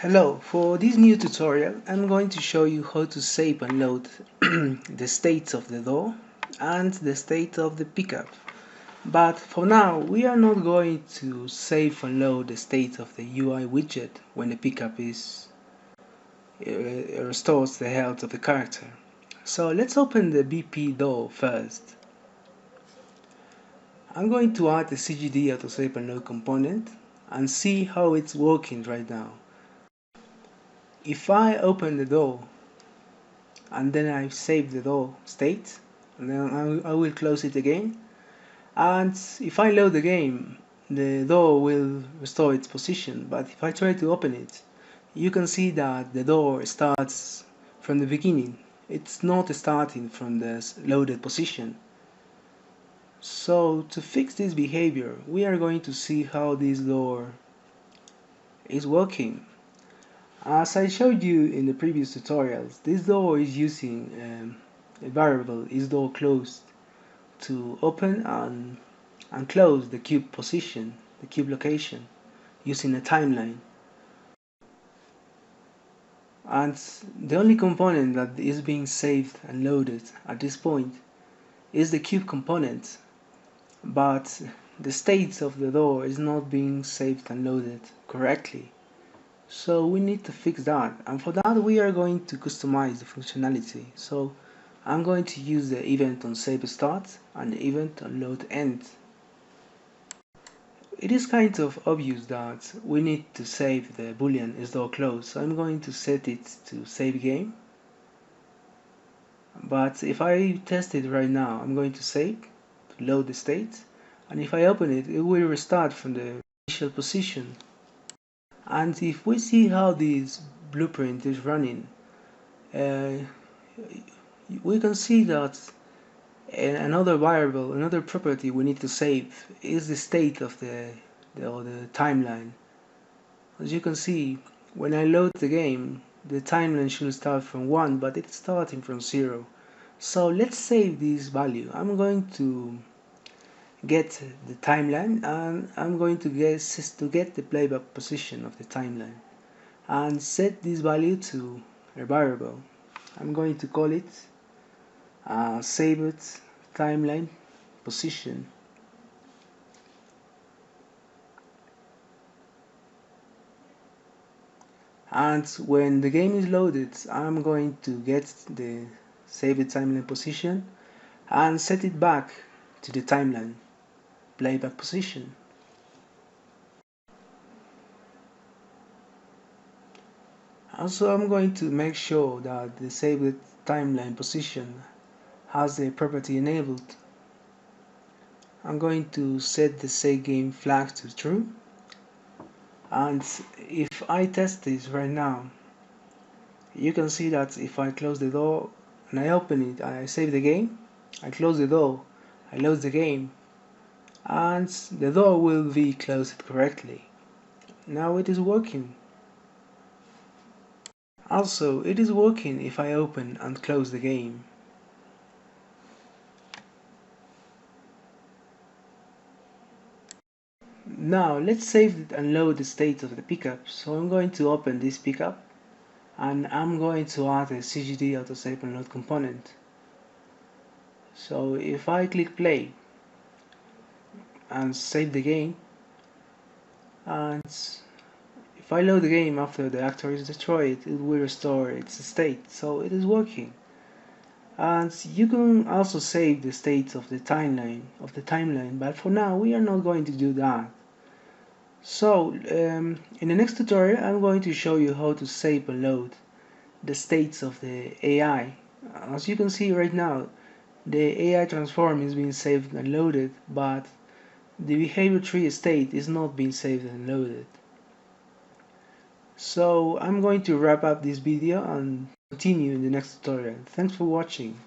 Hello, for this new tutorial I'm going to show you how to save and load the states of the door and the state of the pickup. But for now we are not going to save and load the state of the UI widget when the pickup restores the health of the character. So let's open the BP door first. I'm going to add the CGD Autosave and Load component and see how it's working right now. If I open the door and then I save the door state and then I will close it again, and if I load the game the door will restore its position, but if I try to open it you can see that the door starts from the beginning. It's not starting from the loaded position. So to fix this behavior we are going to see how this door is working. As I showed you in the previous tutorials, this door is using a variable isDoorClosed to open and close the cube position, the cube location, using a timeline. And the only component that is being saved and loaded at this point is the cube component, but the state of the door is not being saved and loaded correctly. So we need to fix that, and for that we are going to customize the functionality. So I'm going to use the event on save start and the event on load end. It is kind of obvious that we need to save the boolean isDoorClosed, so I'm going to set it to save game. But if I test it right now, I'm going to save, to load the state, and if I open it, it will restart from the initial position. And if we see how this blueprint is running, we can see that another variable, another property we need to save is the state of the timeline. As you can see, when I load the game, the timeline should start from 1, but it's starting from 0. So let's save this value. I'm going to get the timeline and I'm going to get the playback position of the timeline and set this value to a variable. I'm going to call it saved timeline position. And when the game is loaded I'm going to get the saved timeline position and set it back to the timeline playback position. Also, I'm going to make sure that the saved timeline position has the property enabled. I'm going to set the save game flag to true, and if I test this right now you can see that if I close the door and I open it, I save the game, I close the door, I load the game, and the door will be closed correctly. Now it is working. Also, it is working if I open and close the game. Now let's save and load the state of the pickup. So I'm going to open this pickup and I'm going to add a CGD Autosave and Load component. So if I click play and save the game, and if I load the game after the actor is destroyed, it will restore its state. So it is working. And you can also save the states of the timeline, but for now we are not going to do that. So in the next tutorial I'm going to show you how to save and load the states of the AI. As you can see right now, the AI transform is being saved and loaded, but the behavior tree state is not being saved and loaded. So I'm going to wrap up this video and continue in the next tutorial. Thanks for watching.